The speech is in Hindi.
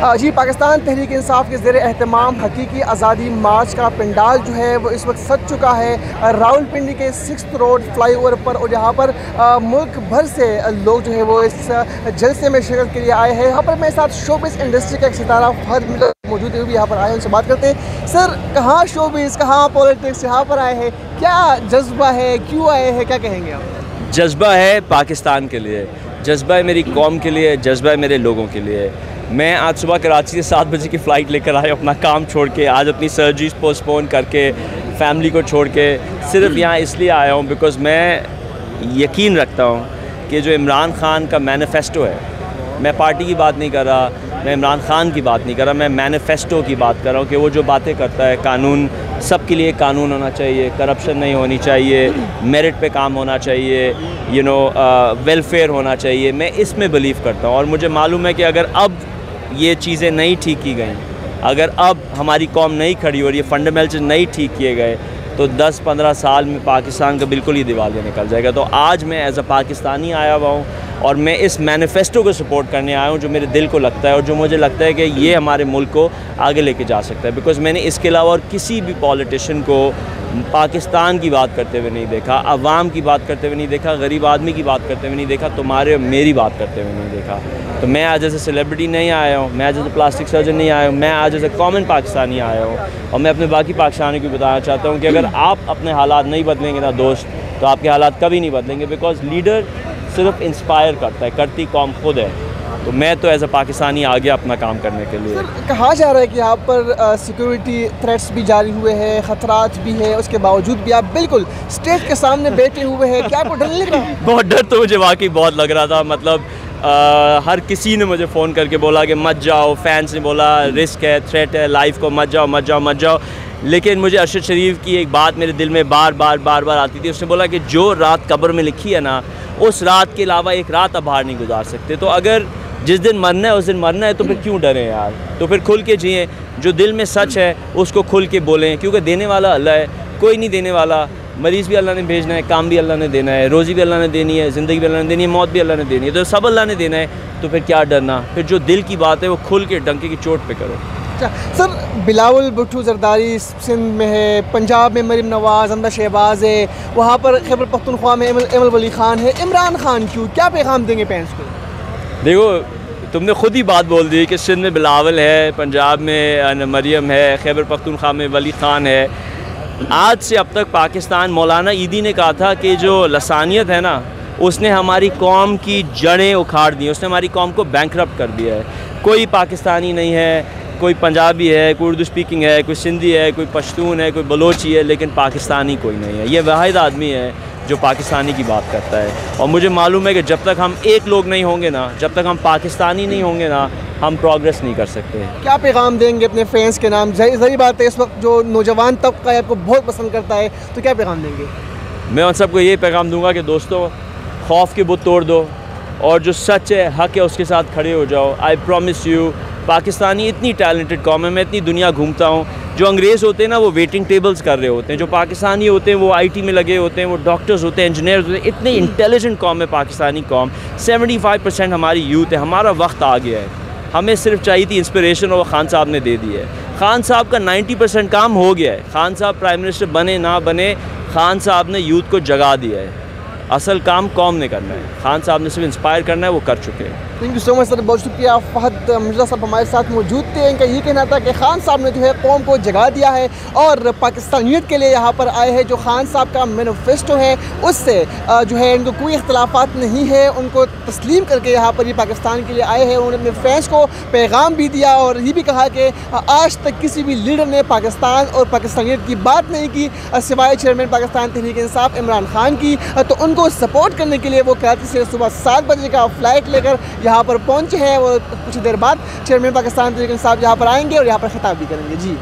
जी, पाकिस्तान तहरीक इंसाफ के ज़ेर एहतमाम हकीकी आज़ादी मार्च का पंडाल जो है वो इस वक्त सज चुका है रावलपिंडी के 6th रोड फ्लाईओवर पर, और यहाँ पर मुल्क भर से लोग जो है वो इस जलसे में शिरकत के लिए आए हैं। यहाँ पर मेरे साथ शोबिज़ इंडस्ट्री का एक सितारा फहद मौजूद है, यहाँ पर आए हैं, उनसे बात करते हैं। सर, कहाँ शोबिज़, कहाँ पॉलिटिक्स, यहाँ पर आए हैं, क्या जज्बा है, क्यों आए हैं, क्या कहेंगे आप? जज्बा है पाकिस्तान के लिए, जज्बा है मेरी कौम के लिए, जज्बा है मेरे लोगों के लिए। मैं आज सुबह कराची से 7 बजे की फ़्लाइट लेकर आया, अपना काम छोड़ के, आज अपनी सर्जरीज पोस्टपोन करके, फैमिली को छोड़ के सिर्फ यहाँ इसलिए आया हूँ बिकॉज़ मैं यकीन रखता हूँ कि जो इमरान ख़ान का मैनिफेस्टो है, मैं पार्टी की बात नहीं कर रहा, मैं इमरान ख़ान की बात नहीं कर रहा, मैं मैनिफेस्टो की बात कर रहा हूँ कि वो जो बातें करता है, कानून, सब के लिए कानून होना चाहिए, करप्शन नहीं होनी चाहिए, मेरिट पे काम होना चाहिए, वेलफेयर होना चाहिए, मैं इसमें बिलीव करता हूँ। और मुझे मालूम है कि अगर अब ये चीज़ें नहीं ठीक की गई, अगर अब हमारी कौम नहीं खड़ी और ये फंडामेंटल्स नहीं ठीक किए गए, तो 10-15 साल में पाकिस्तान का बिल्कुल ही दिवालिया निकल जाएगा। तो आज मैं एज़ अ पाकिस्तानी आया हुआ हूँ और मैं इस मैनिफेस्टो को सपोर्ट करने आया हूँ जो मेरे दिल को लगता है और जो मुझे लगता है कि ये हमारे मुल्क को आगे लेके जा सकता है। बिकॉज़ मैंने इसके अलावा और किसी भी पॉलिटिशियन को पाकिस्तान की बात करते हुए नहीं देखा, अवाम की बात करते हुए नहीं देखा, गरीब आदमी की बात करते हुए नहीं देखा, तुम्हारे और मेरी बात करते हुए नहीं देखा। तो मैं आज एज़ ए सेलिब्रिटी नहीं आया हूँ, मैं आज एज़ ए प्लास्टिक सर्जन नहीं आया हूँ, मैं आज एज़ ए कॉमन पाकिस्तानी आया हूँ। और मैं अपने बाकी पाकिस्तानी को बताना चाहता हूँ कि अगर आप अपने हालात नहीं बदलेंगे ना दोस्त, तो आपके हालात कभी नहीं बदलेंगे। बिकॉज़ लीडर सिर्फ इंस्पायर करता है, करती कौम खुद है। तो मैं तो एज़ अ पाकिस्तानी आ गया अपना काम करने के लिए। सर, कहा जा रहा है कि यहाँ पर सिक्योरिटी थ्रेट्स भी जारी हुए हैं, ख़तरात भी है, उसके बावजूद भी आप बिल्कुल स्टेज के सामने बैठे हुए हैं, क्या आपको डर नहीं लगा? बहुत डर तो मुझे वाकई बहुत लग रहा था। मतलब हर किसी ने मुझे फ़ोन करके बोला कि मत जाओ, फैंस ने बोला रिस्क है, थ्रेट है, लाइफ को मत जाओ, मत जाओ, मत जाओ। लेकिन मुझे अरशद शरीफ की एक बात मेरे दिल में बार बार आती थी। उसने बोला कि जो रात कब्र में लिखी है ना, उस रात के अलावा एक रात आप बाहर नहीं गुजार सकते। तो अगर जिस दिन मरना है उस दिन मरना है, तो फिर क्यों डरें यार? तो फिर खुल के जिएं, जो दिल में सच है उसको खुल के बोलें, क्योंकि देने वाला अल्लाह है, कोई नहीं देने वाला। मरीज़ भी अल्लाह ने भेजना है, काम भी अल्लाह ने देना है, रोज़ी भी अल्लाह ने देनी है, ज़िंदगी भी अल्लाह ने देनी है, मौत भी अल्लाह ने देनी है, तो सब अल्लाह ने देना है। तो फिर क्या डरना? फिर जो दिल की बात है वो खुल के डंके की चोट पे करो। अच्छा सर, बिलावल भुट्टो जरदारी सिंध में है, पंजाब में मरीम नवाज़, अमदा शहबाज है, वहाँ पर खैबर पख्तूनख्वा में एमल वली ख़ान है, इमरान ख़ान क्यों? क्या पैगाम देंगे फैंस को? देखो, तुमने खुद ही बात बोल दी कि सिंध में बिलावल है, पंजाब में मरियम है, खैबर पख्तूनख्वा में वली ख़ान है। आज से अब तक पाकिस्तान, मौलाना ईदी ने कहा था कि जो लसानियत है ना, उसने हमारी कौम की जड़ें उखाड़ दी, उसने हमारी कौम को बैंकरप्ट कर दिया है। कोई पाकिस्तानी नहीं है, कोई पंजाबी है, कोई उर्दू स्पीकिंग है, कोई सिंधी है, कोई पश्तून है, कोई बलोची है, लेकिन पाकिस्तानी कोई नहीं है। ये वाहिद आदमी है जो पाकिस्तानी की बात करता है। और मुझे मालूम है कि जब तक हम एक लोग नहीं होंगे ना, जब तक हम पाकिस्तानी नहीं होंगे ना, हम प्रोग्रेस नहीं कर सकते। क्या पैगाम देंगे अपने फैंस के नाम? सही बात है, इस वक्त जो नौजवान तबका आपको बहुत पसंद करता है, तो क्या पैगाम देंगे? मैं उन सबको ये पैगाम दूंगा कि दोस्तों, खौफ के बुत तोड़ दो और जो सच है, हक है, उसके साथ खड़े हो जाओ। आई प्रॉमिस यू, पाकिस्तानी इतनी टैलेंटेड कौम है। मैं इतनी दुनिया घूमता हूँ, जो अंग्रेज़ होते हैं ना वो वेटिंग टेबल्स कर रहे होते हैं, जो पाकिस्तानी होते हैं वो आईटी में लगे होते हैं, वो डॉक्टर्स होते हैं, इंजीनियर्स होते हैं। इतनी इंटेलिजेंट कौम है पाकिस्तानी कौम। 75% हमारी यूथ है। हमारा वक्त आ गया है, हमें सिर्फ चाहिए थी इंस्पिरेशन, और खान साहब ने दे दी है। खान साहब का 90% काम हो गया है। खान साहब प्राइम मिनिस्टर बने ना बने, खान साहब ने यूथ को जगा दिया है। असल काम कौम ने करना है, खान साहब ने सिर्फ इंस्पायर करना है, वो कर चुके हैं। Thank you so much sir, बहुत शुक्रिया। फहद मिर्ज़ा साहब हमारे साथ मौजूद थे। इनका ये कहना था कि खान साहब ने जो है कौम को जगा दिया है और पाकिस्तानियत के लिए यहाँ पर आए हैं। जो खान साहब का मैनिफेस्टो है उससे जो है इनको कोई इख्तलाफात नहीं है, उनको तस्लीम करके यहाँ पर ये पाकिस्तान के लिए आए हैं। उन्होंने अपने फैंस को पैगाम भी दिया और ये भी कहा कि आज तक किसी भी लीडर ने पाकिस्तान और पाकिस्तानियत की बात नहीं की सिवाय चेयरमैन पाकिस्तान तहरीक इंसाफ इमरान खान की। तो उनको सपोर्ट करने के लिए वो कराची से सुबह 7 बजे का फ़्लाइट लेकर यहाँ पर पहुँचे हैं। वो कुछ देर बाद चेयरमैन पाकिस्तान तहरीक इंसाफ यहाँ पर आएंगे और यहाँ पर खिताब भी करेंगे। जी।